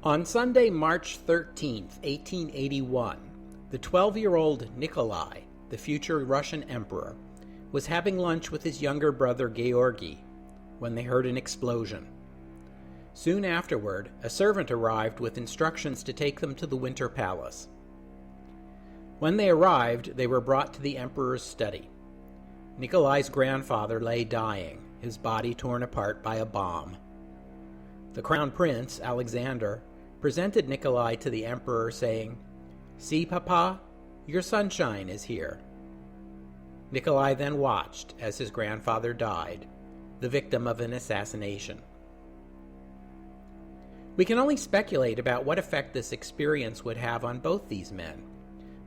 On Sunday, March 13th, 1881, the 12-year-old Nikolai, the future Russian emperor, was having lunch with his younger brother Georgy when they heard an explosion. Soon afterward, a servant arrived with instructions to take them to the Winter Palace. When they arrived, they were brought to the emperor's study. Nikolai's grandfather lay dying, his body torn apart by a bomb. The crown prince, Alexandra, presented Nikolai to the emperor, saying, "See, Papa, your sunshine is here." Nikolai then watched as his grandfather died, the victim of an assassination. We can only speculate about what effect this experience would have on both these men,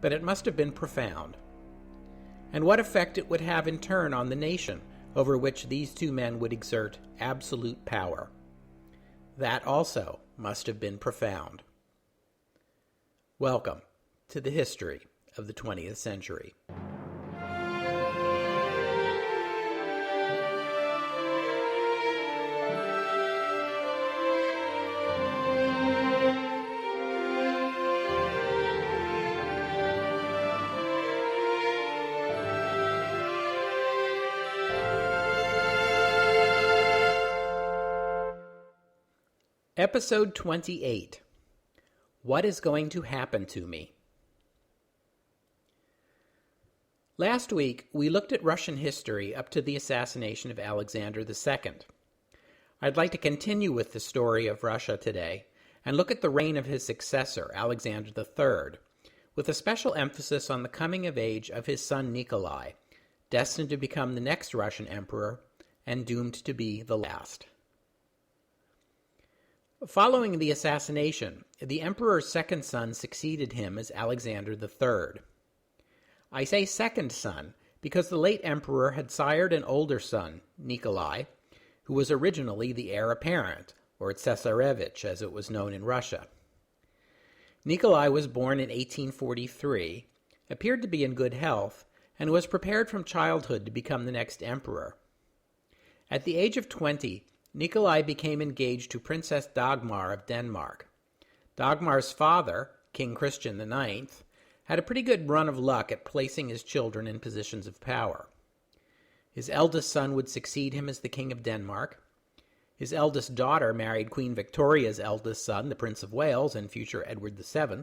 but it must have been profound. And what effect it would have in turn on the nation over which these two men would exert absolute power. That also must have been profound. Welcome to the history of the 20th century. Episode 28. What is going to happen to me? Last week, we looked at Russian history up to the assassination of Alexander II. I'd like to continue with the story of Russia today and look at the reign of his successor, Alexander III, with a special emphasis on the coming of age of his son Nikolai, destined to become the next Russian emperor and doomed to be the last. Following the assassination, the emperor's second son succeeded him as Alexander III. I say second son because the late emperor had sired an older son, Nikolai, who was originally the heir apparent, or Tsesarevich as it was known in Russia. Nikolai was born in 1843, appeared to be in good health, and was prepared from childhood to become the next emperor. At the age of 20, Nikolai became engaged to Princess Dagmar of Denmark. Dagmar's father, King Christian IX, had a pretty good run of luck at placing his children in positions of power. His eldest son would succeed him as the King of Denmark. His eldest daughter married Queen Victoria's eldest son, the Prince of Wales, and future Edward VII.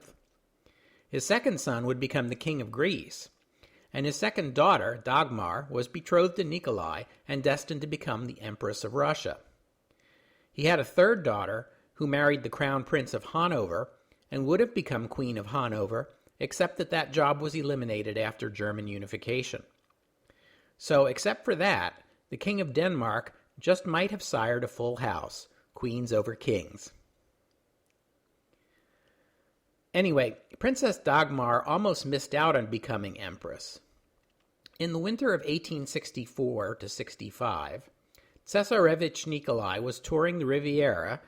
His second son would become the King of Greece. And his second daughter, Dagmar, was betrothed to Nikolai and destined to become the Empress of Russia. He had a third daughter who married the Crown Prince of Hanover and would have become Queen of Hanover, except that job was eliminated after German unification. So, except for that, the King of Denmark just might have sired a full house, queens over kings. Anyway, Princess Dagmar almost missed out on becoming empress. In the winter of 1864 to 65, Tsesarevich Nikolai was touring the Riviera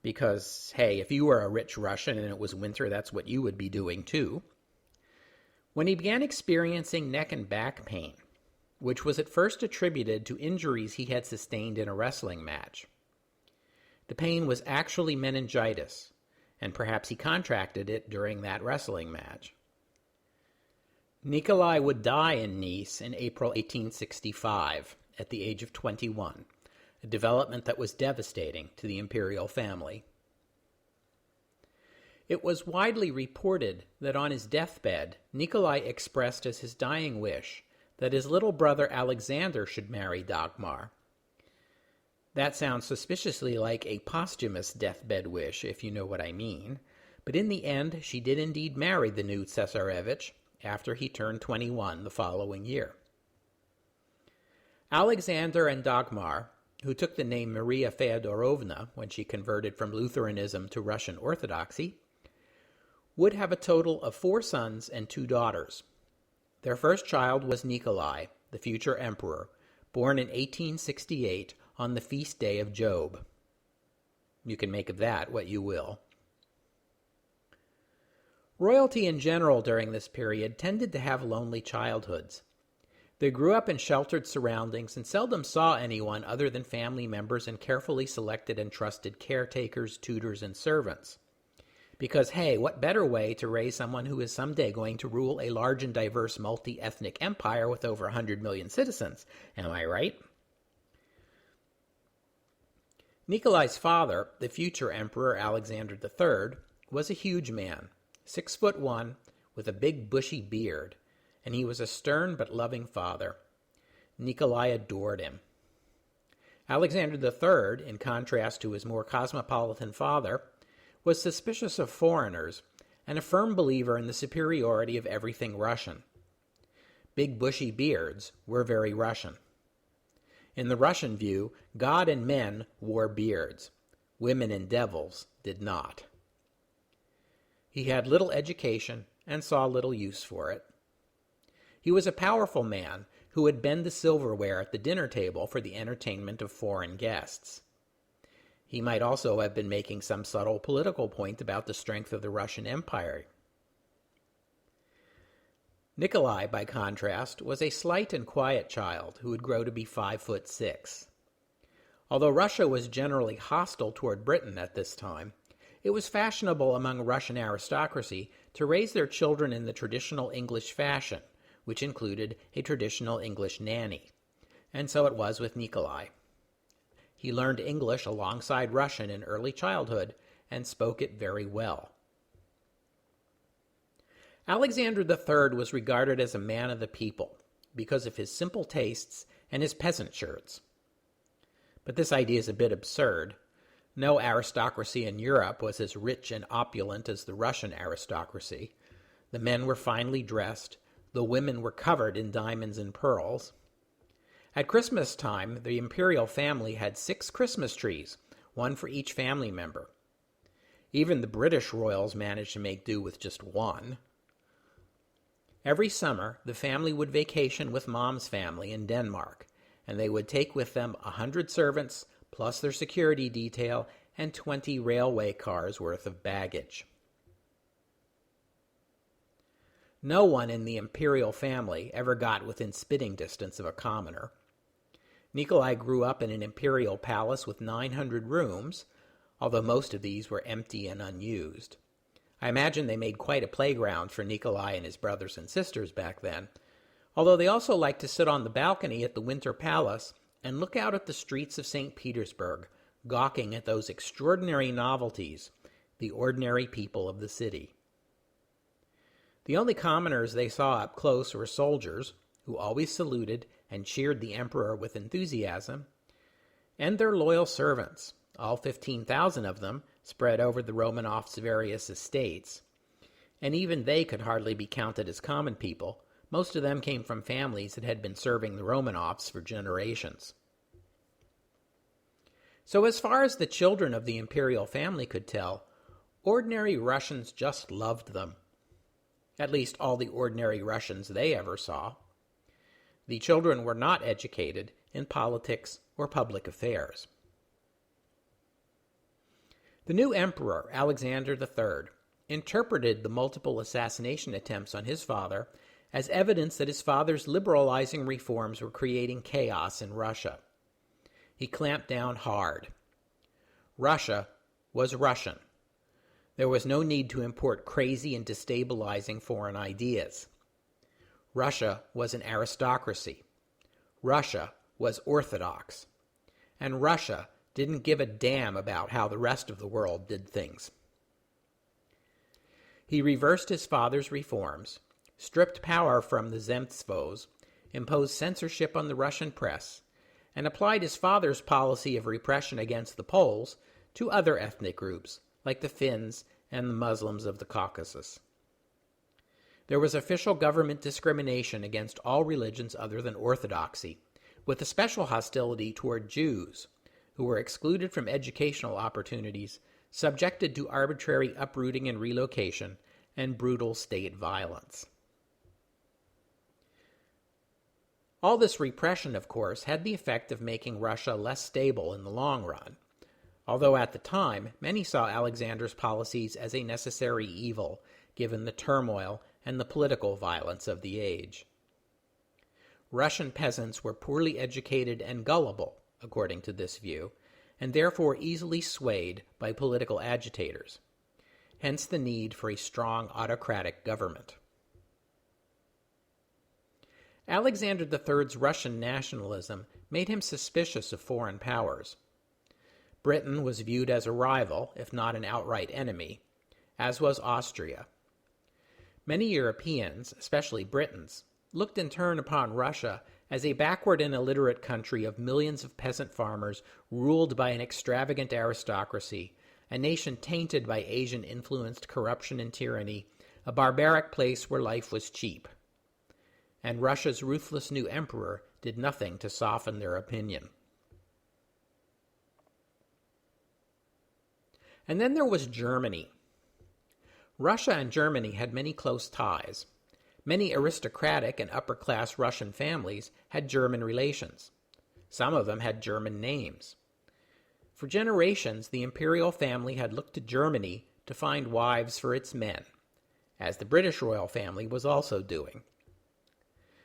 because, hey, if you were a rich Russian and it was winter, that's what you would be doing too, when he began experiencing neck and back pain, which was at first attributed to injuries he had sustained in a wrestling match. The pain was actually meningitis, and perhaps he contracted it during that wrestling match. Nikolai would die in Nice in April 1865 at the age of 21. A development that was devastating to the imperial family. It was widely reported that on his deathbed, Nikolai expressed as his dying wish that his little brother Alexander should marry Dagmar. That sounds suspiciously like a posthumous deathbed wish, if you know what I mean, but in the end, she did indeed marry the new Tsesarevich after he turned 21 the following year. Alexander and Dagmar, who took the name Maria Feodorovna when she converted from Lutheranism to Russian Orthodoxy, would have a total of 4 sons and 2 daughters. Their first child was Nikolai, the future emperor, born in 1868 on the feast day of Job. You can make of that what you will. Royalty in general during this period tended to have lonely childhoods. They grew up in sheltered surroundings and seldom saw anyone other than family members and carefully selected and trusted caretakers, tutors, and servants. Because, hey, what better way to raise someone who is someday going to rule a large and diverse multi-ethnic empire with over 100 million citizens? Am I right? Nikolai's father, the future Emperor Alexander III, was a huge man, 6'1", with a big bushy beard, and he was a stern but loving father. Nikolai adored him. Alexander III, in contrast to his more cosmopolitan father, was suspicious of foreigners and a firm believer in the superiority of everything Russian. Big bushy beards were very Russian. In the Russian view, God and men wore beards. Women and devils did not. He had little education and saw little use for it. He was a powerful man who would bend the silverware at the dinner table for the entertainment of foreign guests. He might also have been making some subtle political point about the strength of the Russian Empire. Nikolai, by contrast, was a slight and quiet child who would grow to be 5'6". Although Russia was generally hostile toward Britain at this time, it was fashionable among Russian aristocracy to raise their children in the traditional English fashion, which included a traditional English nanny. And so it was with Nikolai. He learned English alongside Russian in early childhood and spoke it very well. Alexander III was regarded as a man of the people because of his simple tastes and his peasant shirts. But this idea is a bit absurd. No aristocracy in Europe was as rich and opulent as the Russian aristocracy. The men were finely dressed. The women were covered in diamonds and pearls. At Christmas time, the imperial family had 6 Christmas trees, one for each family member. Even the British royals managed to make do with just one. Every summer, the family would vacation with Mom's family in Denmark, and they would take with them 100 servants, plus their security detail, and 20 railway cars worth of baggage. No one in the imperial family ever got within spitting distance of a commoner. Nikolai grew up in an imperial palace with 900 rooms, although most of these were empty and unused. I imagine they made quite a playground for Nikolai and his brothers and sisters back then, although they also liked to sit on the balcony at the Winter Palace and look out at the streets of St. Petersburg, gawking at those extraordinary novelties, the ordinary people of the city. The only commoners they saw up close were soldiers, who always saluted and cheered the emperor with enthusiasm, and their loyal servants, all 15,000 of them, spread over the Romanovs' various estates. And even they could hardly be counted as common people. Most of them came from families that had been serving the Romanovs for generations. So as far as the children of the imperial family could tell, ordinary Russians just loved them. At least all the ordinary Russians they ever saw. The children were not educated in politics or public affairs. The new emperor, Alexander III, interpreted the multiple assassination attempts on his father as evidence that his father's liberalizing reforms were creating chaos in Russia. He clamped down hard. Russia was Russian. There was no need to import crazy and destabilizing foreign ideas. Russia was an aristocracy. Russia was orthodox. And Russia didn't give a damn about how the rest of the world did things. He reversed his father's reforms, stripped power from the Zemstvos, imposed censorship on the Russian press, and applied his father's policy of repression against the Poles to other ethnic groups, like the Finns and the Muslims of the Caucasus. There was official government discrimination against all religions other than Orthodoxy, with a special hostility toward Jews, who were excluded from educational opportunities, subjected to arbitrary uprooting and relocation, and brutal state violence. All this repression, of course, had the effect of making Russia less stable in the long run, although at the time many saw Alexander's policies as a necessary evil, given the turmoil and the political violence of the age. Russian peasants were poorly educated and gullible, according to this view, and therefore easily swayed by political agitators. hence the need for a strong autocratic government. Alexander III's Russian nationalism made him suspicious of foreign powers. Britain was viewed as a rival, if not an outright enemy, as was Austria. Many Europeans, especially Britons, looked in turn upon Russia as a backward and illiterate country of millions of peasant farmers ruled by an extravagant aristocracy, a nation tainted by Asian-influenced corruption and tyranny, a barbaric place where life was cheap. And Russia's ruthless new emperor did nothing to soften their opinion. And then there was Germany. Russia and Germany had many close ties. Many aristocratic and upper-class Russian families had German relations. Some of them had German names. For generations, the imperial family had looked to Germany to find wives for its men, as the British royal family was also doing.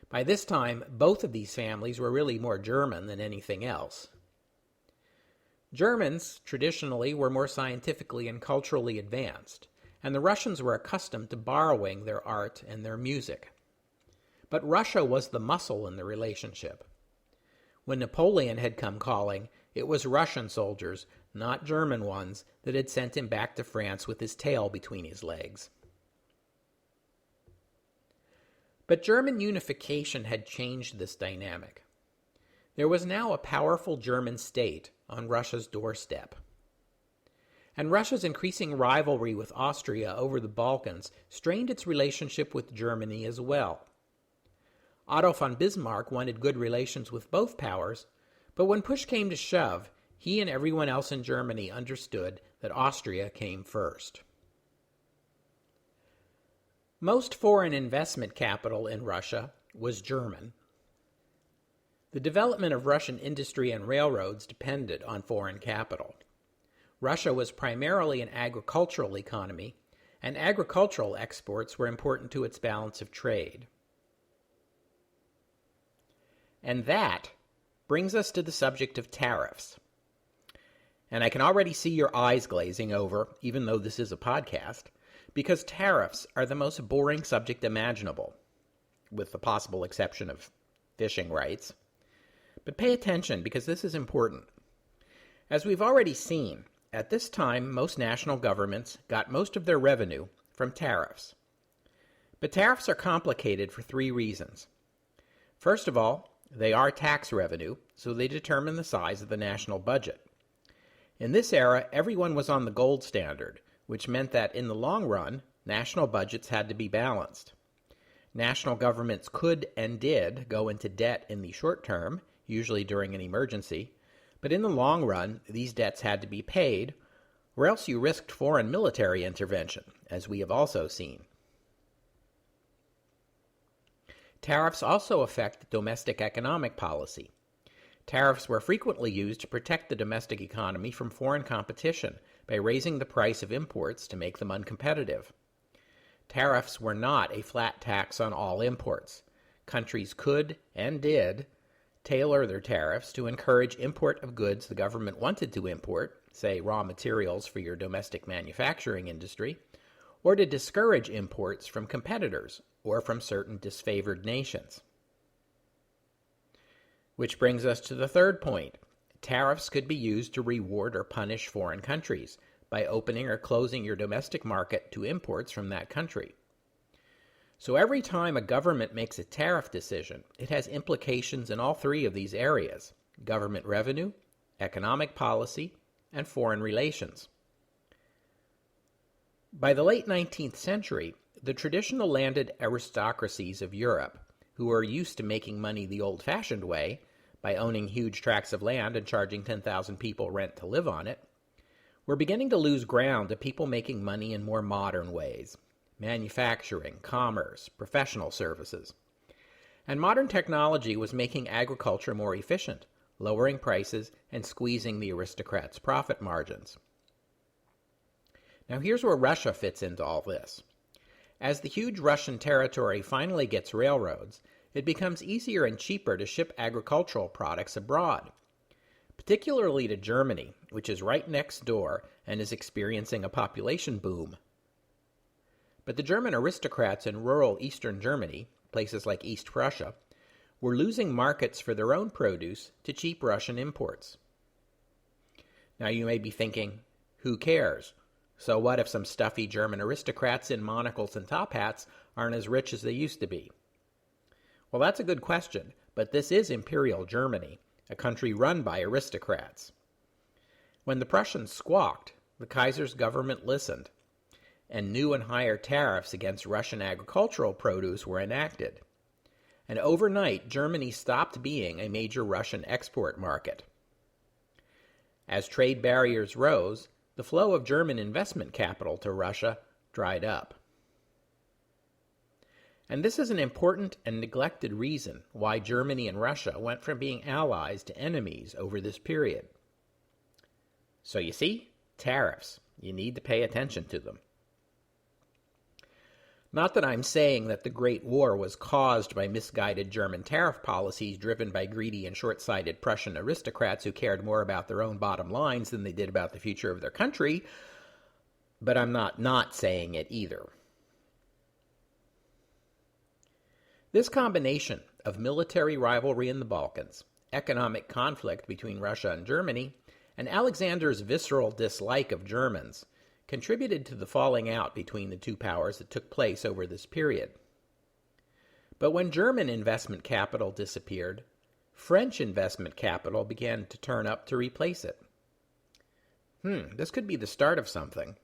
By this time, both of these families were really more German than anything else. Germans, traditionally, were more scientifically and culturally advanced, and the Russians were accustomed to borrowing their art and their music. But Russia was the muscle in the relationship. When Napoleon had come calling, it was Russian soldiers, not German ones, that had sent him back to France with his tail between his legs. But German unification had changed this dynamic. There was now a powerful German state on Russia's doorstep. And Russia's increasing rivalry with Austria over the Balkans strained its relationship with Germany as well. Otto von Bismarck wanted good relations with both powers, but when push came to shove, he and everyone else in Germany understood that Austria came first. Most foreign investment capital in Russia was German. The development of Russian industry and railroads depended on foreign capital. Russia was primarily an agricultural economy, and agricultural exports were important to its balance of trade. And that brings us to the subject of tariffs. And I can already see your eyes glazing over, even though this is a podcast, because tariffs are the most boring subject imaginable, with the possible exception of fishing rights. But pay attention, because this is important. As we've already seen, at this time, most national governments got most of their revenue from tariffs. But tariffs are complicated for three reasons. First of all, they are tax revenue, so they determine the size of the national budget. In this era, everyone was on the gold standard, which meant that in the long run, national budgets had to be balanced. National governments could and did go into debt in the short term, usually during an emergency, but in the long run, these debts had to be paid, or else you risked foreign military intervention, as we have also seen. Tariffs also affect domestic economic policy. Tariffs were frequently used to protect the domestic economy from foreign competition by raising the price of imports to make them uncompetitive. Tariffs were not a flat tax on all imports. Countries could, and did, tailor their tariffs to encourage import of goods the government wanted to import, say raw materials for your domestic manufacturing industry, or to discourage imports from competitors or from certain disfavored nations. Which brings us to the third point. Tariffs could be used to reward or punish foreign countries by opening or closing your domestic market to imports from that country. So every time a government makes a tariff decision, it has implications in all three of these areas: government revenue, economic policy, and foreign relations. By the late 19th century, the traditional landed aristocracies of Europe, who were used to making money the old-fashioned way, by owning huge tracts of land and charging 10,000 people rent to live on it, were beginning to lose ground to people making money in more modern ways: manufacturing, commerce, professional services. And modern technology was making agriculture more efficient, lowering prices and squeezing the aristocrats' profit margins. Now here's where Russia fits into all this. As the huge Russian territory finally gets railroads, it becomes easier and cheaper to ship agricultural products abroad, particularly to Germany, which is right next door and is experiencing a population boom, But the German aristocrats in rural eastern Germany, places like East Prussia, were losing markets for their own produce to cheap Russian imports. Now you may be thinking, who cares? So what if some stuffy German aristocrats in monocles and top hats aren't as rich as they used to be? Well, that's a good question, but this is Imperial Germany, a country run by aristocrats. When the Prussians squawked, the Kaiser's government listened, and new and higher tariffs against Russian agricultural produce were enacted. And overnight, Germany stopped being a major Russian export market. As trade barriers rose, the flow of German investment capital to Russia dried up. And this is an important and neglected reason why Germany and Russia went from being allies to enemies over this period. So you see, tariffs. You need to pay attention to them. Not that I'm saying that the Great War was caused by misguided German tariff policies driven by greedy and short-sighted Prussian aristocrats who cared more about their own bottom lines than they did about the future of their country, but I'm not saying it either. This combination of military rivalry in the Balkans, economic conflict between Russia and Germany, and Alexander's visceral dislike of Germans contributed to the falling out between the two powers that took place over this period. But when German investment capital disappeared, French investment capital began to turn up to replace it. This could be the start of something.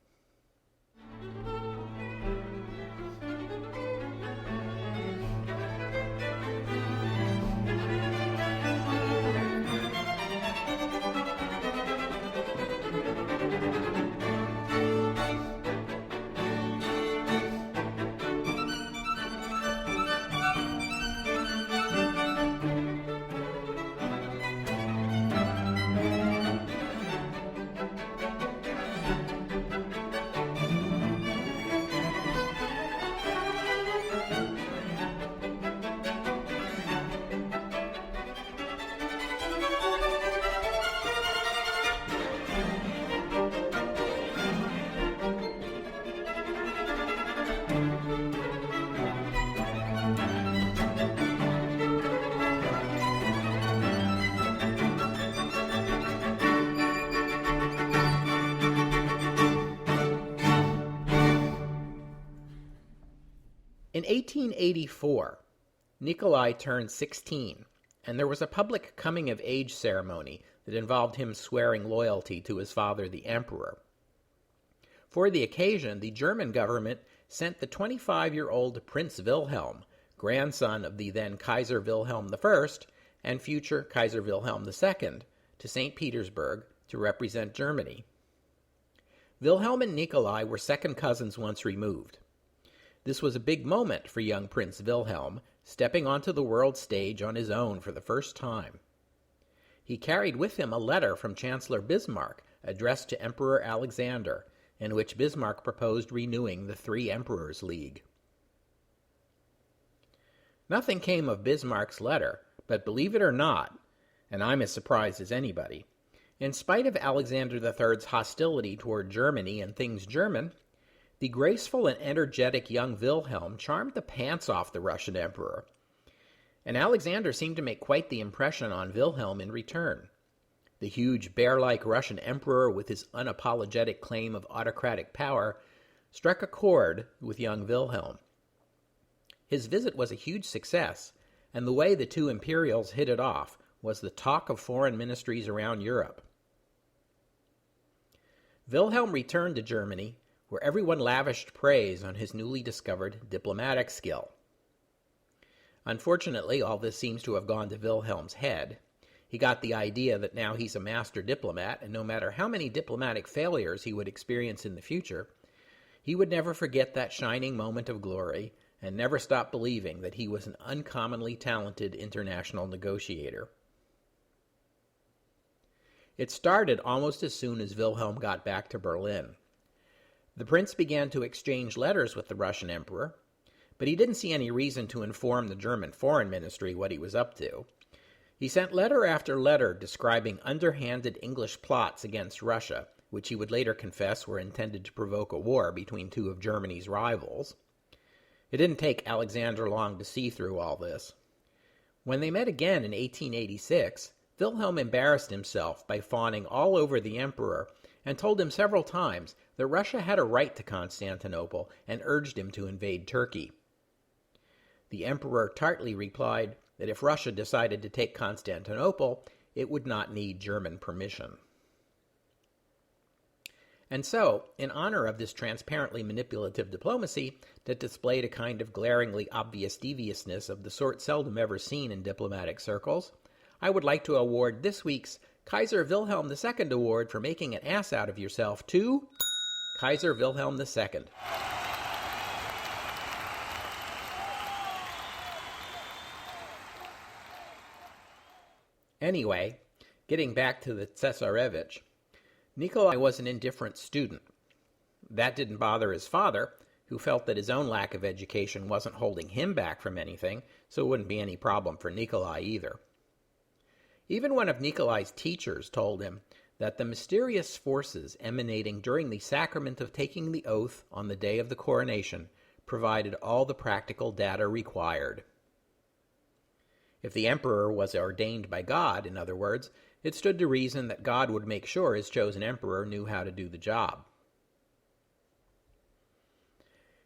In 1884, Nikolai turned 16, and there was a public coming-of-age ceremony that involved him swearing loyalty to his father, the emperor. For the occasion, the German government sent the 25-year-old Prince Wilhelm, grandson of the then Kaiser Wilhelm I and future Kaiser Wilhelm II, to St. Petersburg to represent Germany. Wilhelm and Nikolai were second cousins once removed. This was a big moment for young Prince Wilhelm, stepping onto the world stage on his own for the first time. He carried with him a letter from Chancellor Bismarck addressed to Emperor Alexander, in which Bismarck proposed renewing the Three Emperors League. Nothing came of Bismarck's letter, but believe it or not, and I'm as surprised as anybody, in spite of Alexander III's hostility toward Germany and things German, the graceful and energetic young Wilhelm charmed the pants off the Russian emperor, and Alexander seemed to make quite the impression on Wilhelm in return. The huge, bear-like Russian emperor, with his unapologetic claim of autocratic power, struck a chord with young Wilhelm. His visit was a huge success, and the way the two imperials hit it off was the talk of foreign ministries around Europe. Wilhelm returned to Germany, where everyone lavished praise on his newly discovered diplomatic skill. Unfortunately, all this seems to have gone to Wilhelm's head. He got the idea that now he's a master diplomat, and no matter how many diplomatic failures he would experience in the future, he would never forget that shining moment of glory and never stop believing that he was an uncommonly talented international negotiator. It started almost as soon as Wilhelm got back to Berlin. The prince began to exchange letters with the Russian emperor, but he didn't see any reason to inform the German foreign ministry what he was up to. He sent letter after letter describing underhanded English plots against Russia, which he would later confess were intended to provoke a war between two of Germany's rivals. It didn't take Alexander long to see through all this. When they met again in 1886, Wilhelm embarrassed himself by fawning all over the emperor and told him several times that Russia had a right to Constantinople and urged him to invade Turkey. The emperor tartly replied that if Russia decided to take Constantinople, it would not need German permission. And so, in honor of this transparently manipulative diplomacy that displayed a kind of glaringly obvious deviousness of the sort seldom ever seen in diplomatic circles, I would like to award this week's Kaiser Wilhelm II Award for making an ass out of yourself to Kaiser Wilhelm II. Anyway, getting back to the Tsesarevich, Nikolai was an indifferent student. That didn't bother his father, who felt that his own lack of education wasn't holding him back from anything, so it wouldn't be any problem for Nikolai either. Even one of Nikolai's teachers told him that the mysterious forces emanating during the sacrament of taking the oath on the day of the coronation provided all the practical data required. If the emperor was ordained by God, in other words, it stood to reason that God would make sure his chosen emperor knew how to do the job.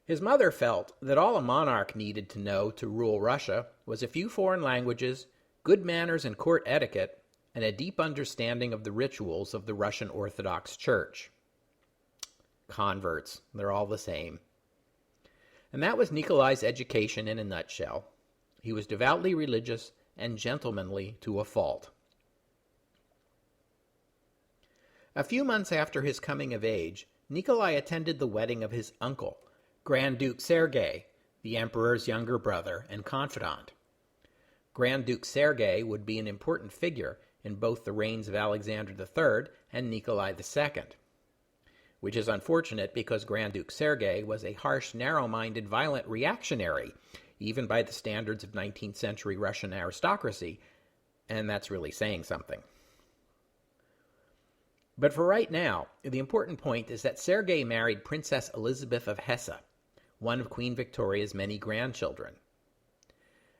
His mother felt that all a monarch needed to know to rule Russia was a few foreign languages, good manners and court etiquette, and a deep understanding of the rituals of the Russian Orthodox Church. Converts, they're all the same. And that was Nikolai's education in a nutshell. He was devoutly religious and gentlemanly to a fault. A few months after his coming of age, Nikolai attended the wedding of his uncle, Grand Duke Sergei, the emperor's younger brother and confidant. Grand Duke Sergei would be an important figure in both the reigns of Alexander III and Nikolai II, which is unfortunate because Grand Duke Sergei was a harsh, narrow-minded, violent reactionary, even by the standards of 19th century Russian aristocracy, and that's really saying something. But for right now, the important point is that Sergei married Princess Elizabeth of Hesse, one of Queen Victoria's many grandchildren.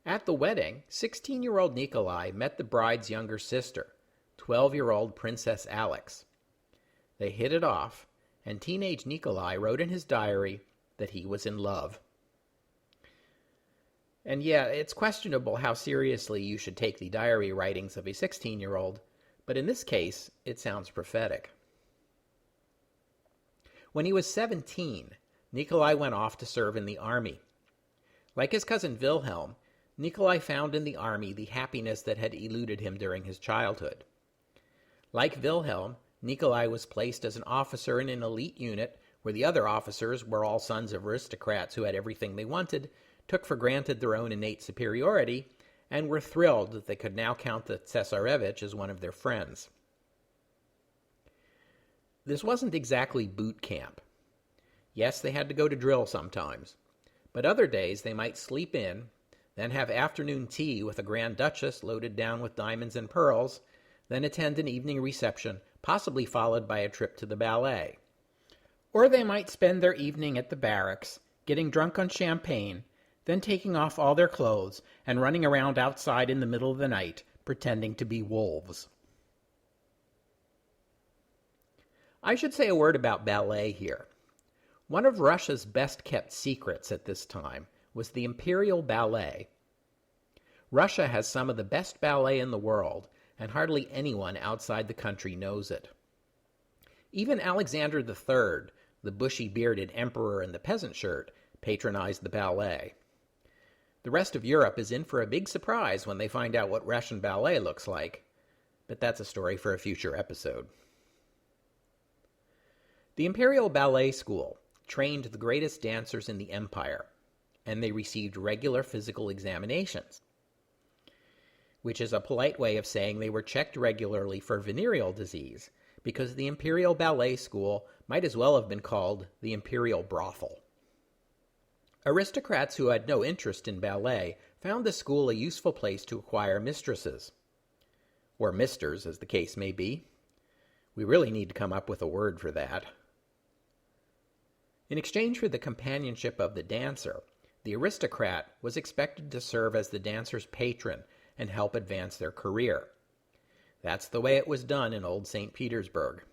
At the wedding, 16-year-old Nikolai met the bride's younger sister, 12-year-old Princess Alex. They hit it off, and teenage Nikolai wrote in his diary that he was in love. And yeah, it's questionable how seriously you should take the diary writings of a 16-year-old, but in this case, it sounds prophetic. When he was 17, Nikolai went off to serve in the army. Like his cousin Wilhelm, Nikolai found in the army the happiness that had eluded him during his childhood. Like Wilhelm, Nikolai was placed as an officer in an elite unit where the other officers were all sons of aristocrats who had everything they wanted, took for granted their own innate superiority, and were thrilled that they could now count the Tsesarevich as one of their friends. This wasn't exactly boot camp. Yes, they had to go to drill sometimes, but other days they might sleep in, then have afternoon tea with a Grand Duchess loaded down with diamonds and pearls, then attend an evening reception, possibly followed by a trip to the ballet. Or they might spend their evening at the barracks, getting drunk on champagne, then taking off all their clothes and running around outside in the middle of the night, pretending to be wolves. I should say a word about ballet here. One of Russia's best-kept secrets at this time was the Imperial Ballet. Russia has some of the best ballet in the world, and hardly anyone outside the country knows it. Even Alexander III, the bushy-bearded emperor in the peasant shirt, patronized the ballet. The rest of Europe is in for a big surprise when they find out what Russian ballet looks like, but that's a story for a future episode. The Imperial Ballet School trained the greatest dancers in the empire, and they received regular physical examinations, which is a polite way of saying they were checked regularly for venereal disease, because the Imperial Ballet School might as well have been called the Imperial Brothel. Aristocrats who had no interest in ballet found the school a useful place to acquire mistresses, or misters as the case may be, We really need to come up with a word for that. In exchange for the companionship of the dancer, the aristocrat was expected to serve as the dancer's patron and help advance their career. That's the way it was done in old St. Petersburg.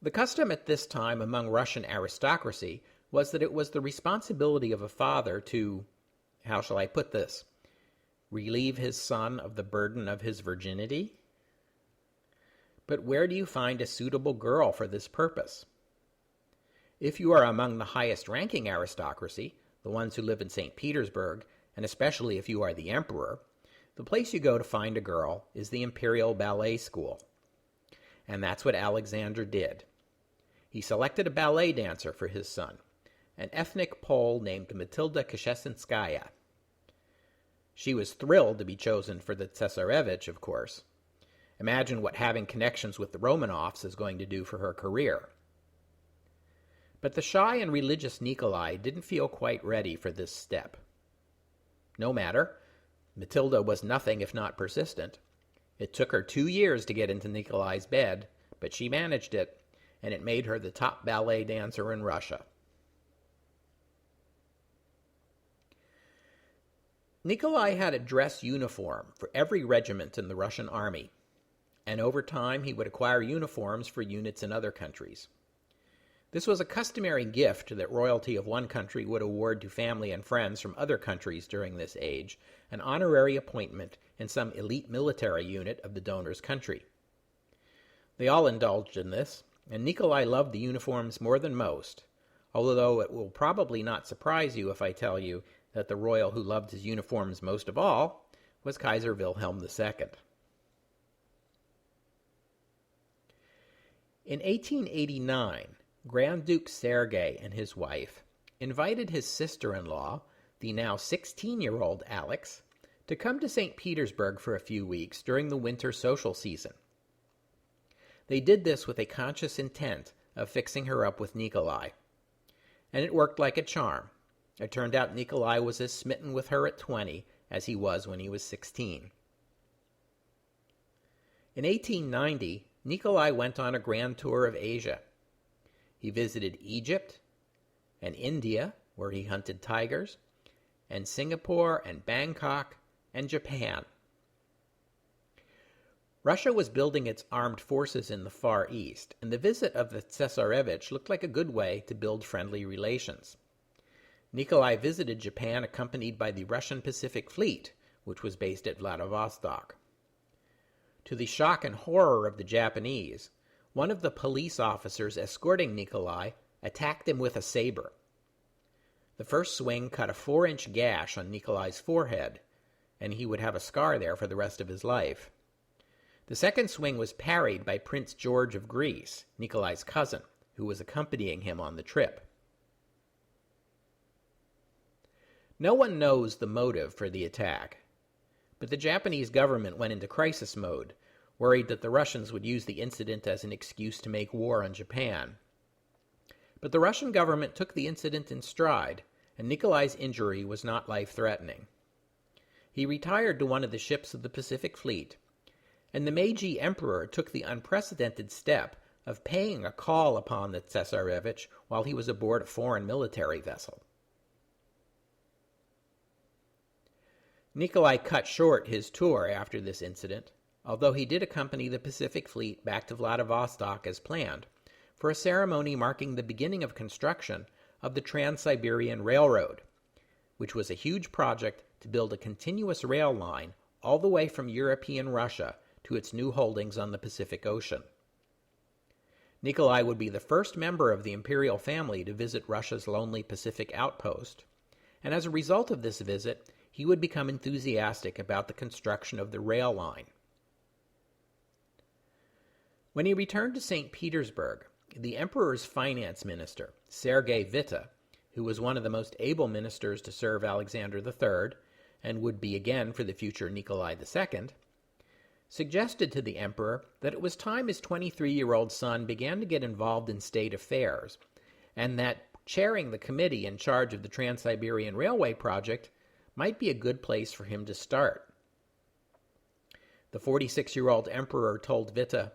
The custom at this time among Russian aristocracy was that it was the responsibility of a father to, how shall I put this, relieve his son of the burden of his virginity? But where do you find a suitable girl for this purpose? If you are among the highest-ranking aristocracy, the ones who live in St. Petersburg, and especially if you are the emperor, the place you go to find a girl is the Imperial Ballet School. And that's what Alexander did. He selected a ballet dancer for his son, an ethnic Pole named Matilda Kshestinskaya. She was thrilled to be chosen for the Tsarevich, of course. Imagine what having connections with the Romanovs is going to do for her career. But the shy and religious Nikolai didn't feel quite ready for this step. No matter, Matilda was nothing if not persistent. It took her 2 years to get into Nikolai's bed, but she managed it, and it made her the top ballet dancer in Russia. Nikolai had a dress uniform for every regiment in the Russian army, and over time he would acquire uniforms for units in other countries. This was a customary gift that royalty of one country would award to family and friends from other countries during this age, an honorary appointment in some elite military unit of the donor's country. They all indulged in this, and Nikolai loved the uniforms more than most, although it will probably not surprise you if I tell you that the royal who loved his uniforms most of all was Kaiser Wilhelm II. In 1889, Grand Duke Sergei and his wife invited his sister-in-law, the now 16-year-old Alex, to come to St. Petersburg for a few weeks during the winter social season. They did this with a conscious intent of fixing her up with Nikolai, and it worked like a charm. It turned out Nikolai was as smitten with her at 20 as he was when he was 16. In 1890, Nikolai went on a grand tour of Asia. He visited Egypt and India, where he hunted tigers, and Singapore and Bangkok and Japan. Russia was building its armed forces in the Far East, and the visit of the Tsarevich looked like a good way to build friendly relations. Nikolai visited Japan accompanied by the Russian Pacific Fleet, which was based at Vladivostok. To the shock and horror of the Japanese, one of the police officers escorting Nikolai attacked him with a saber. The first swing cut a 4-inch gash on Nikolai's forehead, and he would have a scar there for the rest of his life. The second swing was parried by Prince George of Greece, Nikolai's cousin, who was accompanying him on the trip. No one knows the motive for the attack, but the Japanese government went into crisis mode, worried that the Russians would use the incident as an excuse to make war on Japan. But the Russian government took the incident in stride, and Nikolai's injury was not life-threatening. He retired to one of the ships of the Pacific Fleet, and the Meiji Emperor took the unprecedented step of paying a call upon the Tsarevich while he was aboard a foreign military vessel. Nikolai cut short his tour after this incident, although he did accompany the Pacific Fleet back to Vladivostok as planned, for a ceremony marking the beginning of construction of the Trans-Siberian Railroad, which was a huge project to build a continuous rail line all the way from European Russia to its new holdings on the Pacific Ocean. Nikolai would be the first member of the imperial family to visit Russia's lonely Pacific outpost, and as a result of this visit, he would become enthusiastic about the construction of the rail line. When he returned to St. Petersburg, the emperor's finance minister, Sergei Witte, who was one of the most able ministers to serve Alexander III, and would be again for the future Nikolai II, suggested to the emperor that it was time his 23-year-old son began to get involved in state affairs, and that chairing the committee in charge of the Trans-Siberian Railway project might be a good place for him to start. The 46-year-old emperor told Witte,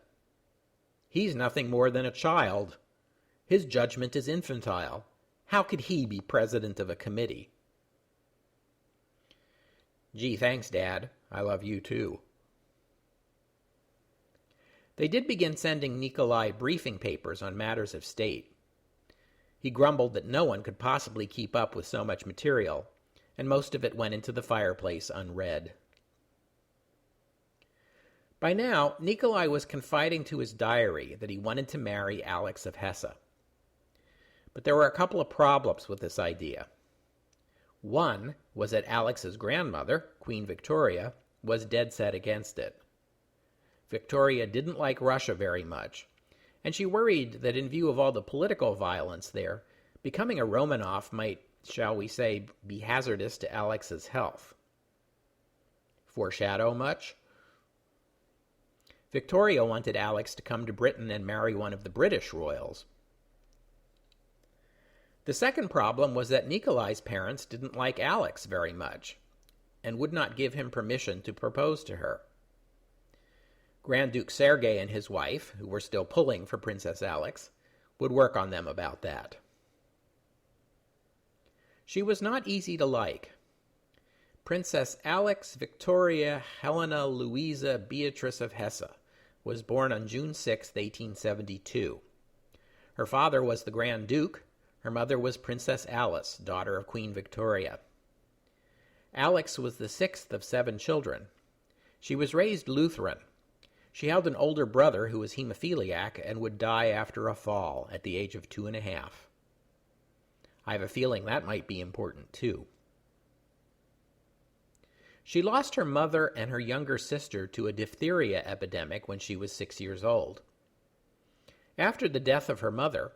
"He's nothing more than a child. His judgment is infantile. How could he be president of a committee?" "Gee, thanks, Dad. I love you too." They did begin sending Nikolai briefing papers on matters of state. He grumbled that no one could possibly keep up with so much material, and most of it went into the fireplace unread. By now, Nikolai was confiding to his diary that he wanted to marry Alex of Hesse. But there were a couple of problems with this idea. One was that Alex's grandmother, Queen Victoria, was dead set against it. Victoria didn't like Russia very much, and she worried that in view of all the political violence there, becoming a Romanov might, shall we say, be hazardous to Alex's health. Foreshadow much? Victoria wanted Alex to come to Britain and marry one of the British royals. The second problem was that Nikolai's parents didn't like Alex very much, and would not give him permission to propose to her. Grand Duke Sergei and his wife, who were still pulling for Princess Alex, would work on them about that. She was not easy to like. Princess Alex Victoria Helena Louisa Beatrice of Hesse was born on June 6, 1872. Her father was the Grand Duke. Her mother was Princess Alice, daughter of Queen Victoria. Alex was the sixth of 7 children. She was raised Lutheran. She held an older brother who was hemophiliac and would die after a fall at the age of 2.5. I have a feeling that might be important too. She lost her mother and her younger sister to a diphtheria epidemic when she was 6 years old. After the death of her mother,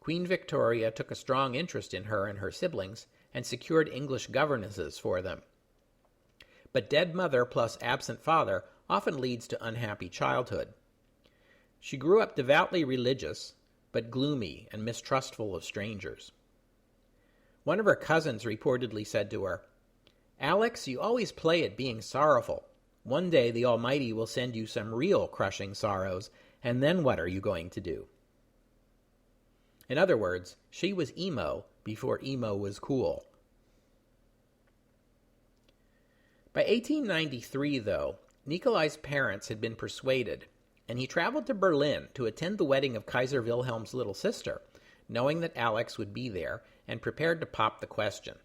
Queen Victoria took a strong interest in her and her siblings and secured English governesses for them. But dead mother plus absent father often leads to unhappy childhood. She grew up devoutly religious, but gloomy and mistrustful of strangers. One of her cousins reportedly said to her, "Alex, you always play at being sorrowful. One day the Almighty will send you some real crushing sorrows, and then what are you going to do?" In other words, she was emo before emo was cool. By 1893, though, Nikolai's parents had been persuaded, and he traveled to Berlin to attend the wedding of Kaiser Wilhelm's little sister, knowing that Alex would be there and prepared to pop the question.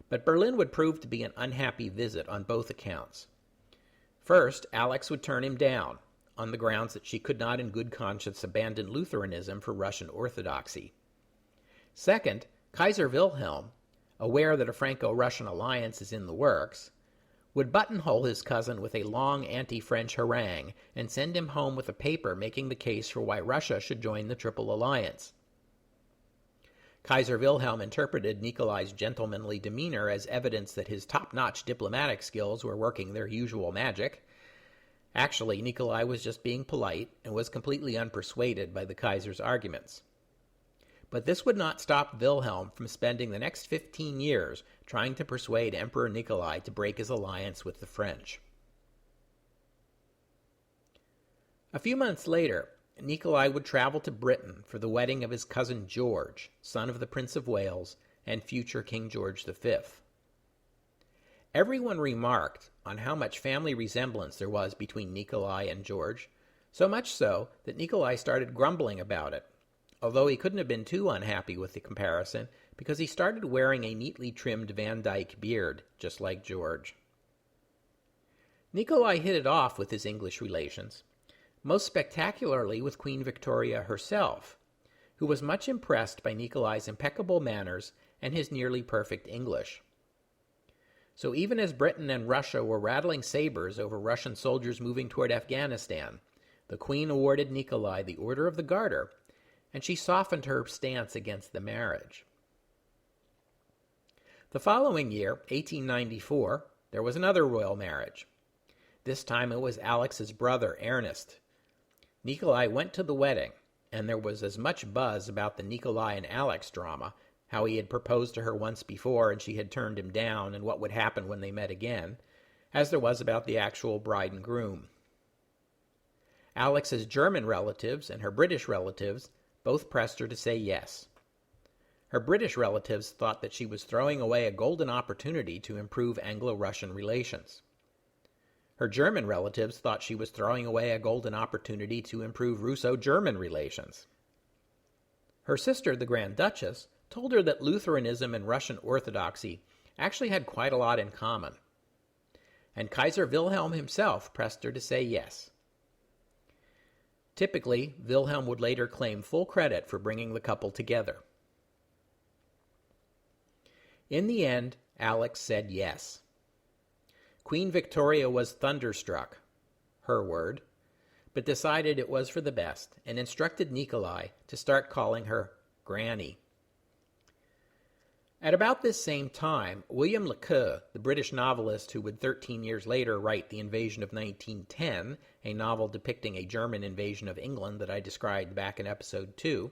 But Berlin would prove to be an unhappy visit on both accounts. First, Alex would turn him down, on the grounds that she could not in good conscience abandon Lutheranism for Russian Orthodoxy. Second, Kaiser Wilhelm, aware that a Franco-Russian alliance is in the works, would buttonhole his cousin with a long anti-French harangue and send him home with a paper making the case for why Russia should join the Triple Alliance. Kaiser Wilhelm interpreted Nikolai's gentlemanly demeanor as evidence that his top-notch diplomatic skills were working their usual magic. Actually, Nikolai was just being polite and was completely unpersuaded by the Kaiser's arguments. But this would not stop Wilhelm from spending the next 15 years trying to persuade Emperor Nikolai to break his alliance with the French. A few months later, Nikolai would travel to Britain for the wedding of his cousin George, son of the Prince of Wales and future King George V. Everyone remarked on how much family resemblance there was between Nikolai and George, so much so that Nikolai started grumbling about it, although he couldn't have been too unhappy with the comparison because he started wearing a neatly trimmed Van Dyke beard, just like George. Nikolai hit it off with his English relations, most spectacularly with Queen Victoria herself, who was much impressed by Nikolai's impeccable manners and his nearly perfect English. So even as Britain and Russia were rattling sabers over Russian soldiers moving toward Afghanistan, the Queen awarded Nikolai the Order of the Garter, and she softened her stance against the marriage. The following year, 1894, there was another royal marriage. This time it was Alex's brother, Ernest. Nikolai went to the wedding, and there was as much buzz about the Nikolai and Alex drama, how he had proposed to her once before and she had turned him down, and what would happen when they met again, as there was about the actual bride and groom. Alex's German relatives and her British relatives both pressed her to say yes. Her British relatives thought that she was throwing away a golden opportunity to improve Anglo-Russian relations. Her German relatives thought she was throwing away a golden opportunity to improve Russo-German relations. Her sister, the Grand Duchess, told her that Lutheranism and Russian Orthodoxy actually had quite a lot in common. And Kaiser Wilhelm himself pressed her to say yes. Typically, Wilhelm would later claim full credit for bringing the couple together. In the end, Alex said yes. Queen Victoria was thunderstruck, her word, but decided it was for the best and instructed Nikolai to start calling her Granny. At about this same time, William Le Queux, the British novelist who would 13 years later write The Invasion of 1910, a novel depicting a German invasion of England that I described back in episode 2,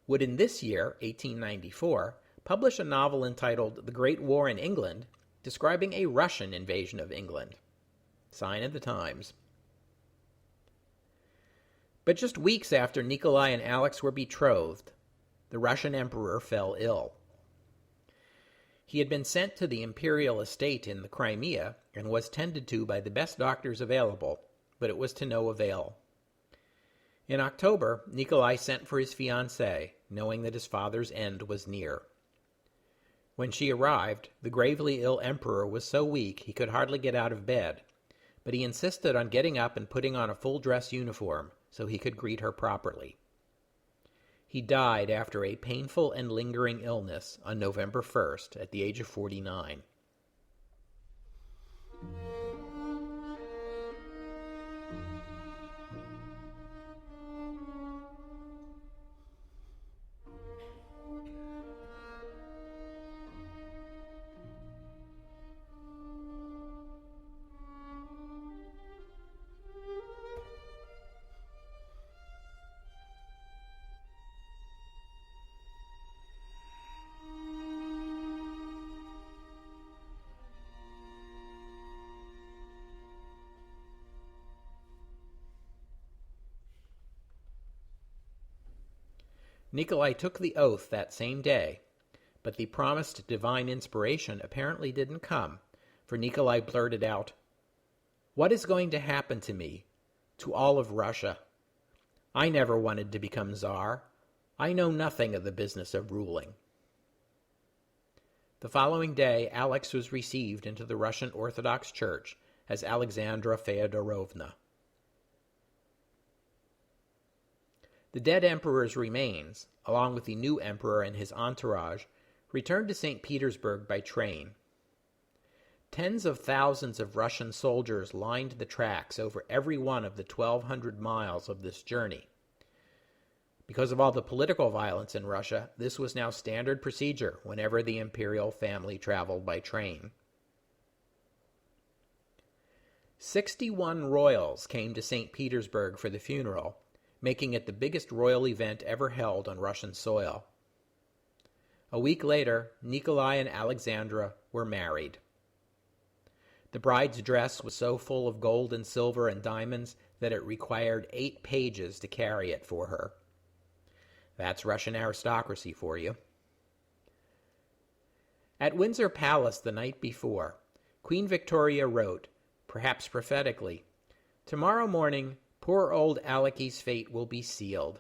would in this year, 1894, publish a novel entitled The Great War in England, describing a Russian invasion of England. Sign of the times. But just weeks after Nikolai and Alex were betrothed, the Russian emperor fell ill. He had been sent to the imperial estate in the Crimea and was tended to by the best doctors available, but it was to no avail. In October, Nikolai sent for his fiancée, knowing that his father's end was near. When she arrived, the gravely ill emperor was so weak he could hardly get out of bed, but he insisted on getting up and putting on a full-dress uniform so he could greet her properly. He died after a painful and lingering illness on November 1st at the age of 49. Nikolai took the oath that same day, but the promised divine inspiration apparently didn't come, for Nikolai blurted out, "What is going to happen to me, to all of Russia? I never wanted to become Tsar. I know nothing of the business of ruling." The following day, Alex was received into the Russian Orthodox Church as Alexandra Feodorovna. The dead emperor's remains, along with the new emperor and his entourage, returned to St. Petersburg by train. Tens of thousands of Russian soldiers lined the tracks over every one of the 1,200 miles of this journey. Because of all the political violence in Russia, this was now standard procedure whenever the imperial family traveled by train. 61 royals came to St. Petersburg for the funeral, making it the biggest royal event ever held on Russian soil. A week later, Nikolai and Alexandra were married. The bride's dress was so full of gold and silver and diamonds that it required 8 pages to carry it for her. That's Russian aristocracy for you. At Windsor Palace the night before, Queen Victoria wrote, perhaps prophetically, "Tomorrow morning, poor old Aleky's fate will be sealed.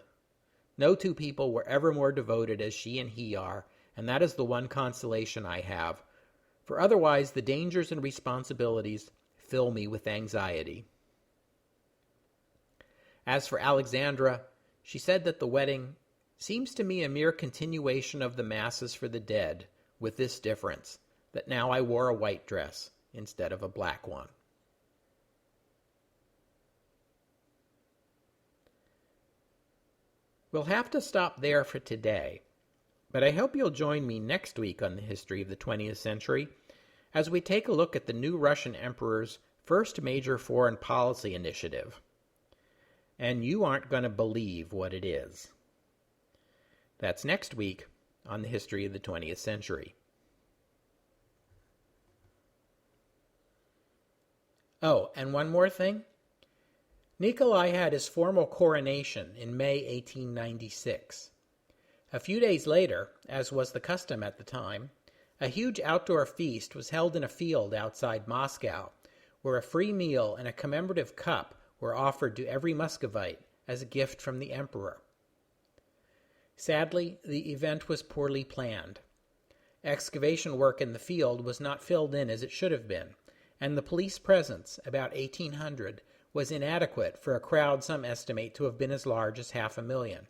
No two people were ever more devoted as she and he are, and that is the one consolation I have, for otherwise the dangers and responsibilities fill me with anxiety." As for Alexandra, she said that the wedding seems to me a mere continuation of the masses for the dead, with this difference, that now I wore a white dress instead of a black one. We'll have to stop there for today, but I hope you'll join me next week on the history of the 20th century as we take a look at the new Russian emperor's first major foreign policy initiative. And you aren't going to believe what it is. That's next week on the history of the 20th century. Oh, and one more thing. Nikolai had his formal coronation in May 1896. A few days later, as was the custom at the time, a huge outdoor feast was held in a field outside Moscow, where a free meal and a commemorative cup were offered to every Muscovite as a gift from the emperor. Sadly, the event was poorly planned. Excavation work in the field was not filled in as it should have been, and the police presence, about 1,800, was inadequate for a crowd some estimate to have been as large as 500,000.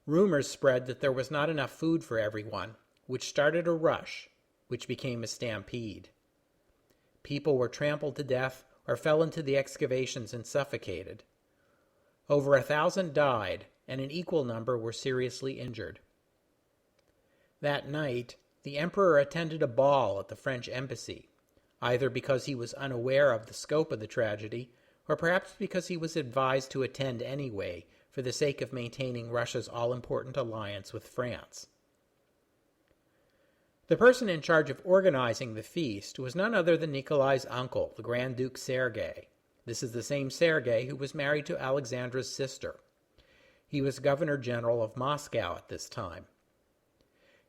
Rumors spread that there was not enough food for everyone, which started a rush, which became a stampede. People were trampled to death or fell into the excavations and suffocated. Over 1,000 died, and an equal number were seriously injured. That night, the emperor attended a ball at the French embassy, either because he was unaware of the scope of the tragedy, or perhaps because he was advised to attend anyway for the sake of maintaining Russia's all-important alliance with France. The person in charge of organizing the feast was none other than Nikolai's uncle, the Grand Duke Sergei. This is the same Sergei who was married to Alexandra's sister. He was Governor General of Moscow at this time.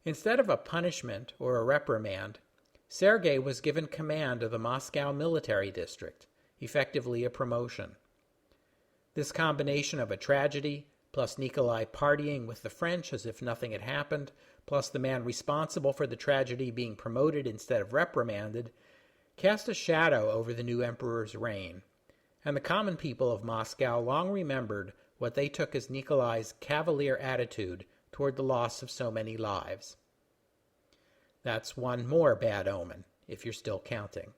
Instead of a punishment or a reprimand, Sergei was given command of the Moscow military district, effectively a promotion. This combination of a tragedy, plus Nikolai partying with the French as if nothing had happened, plus the man responsible for the tragedy being promoted instead of reprimanded, cast a shadow over the new emperor's reign, and the common people of Moscow long remembered what they took as Nikolai's cavalier attitude toward the loss of so many lives. That's one more bad omen, if you're still counting.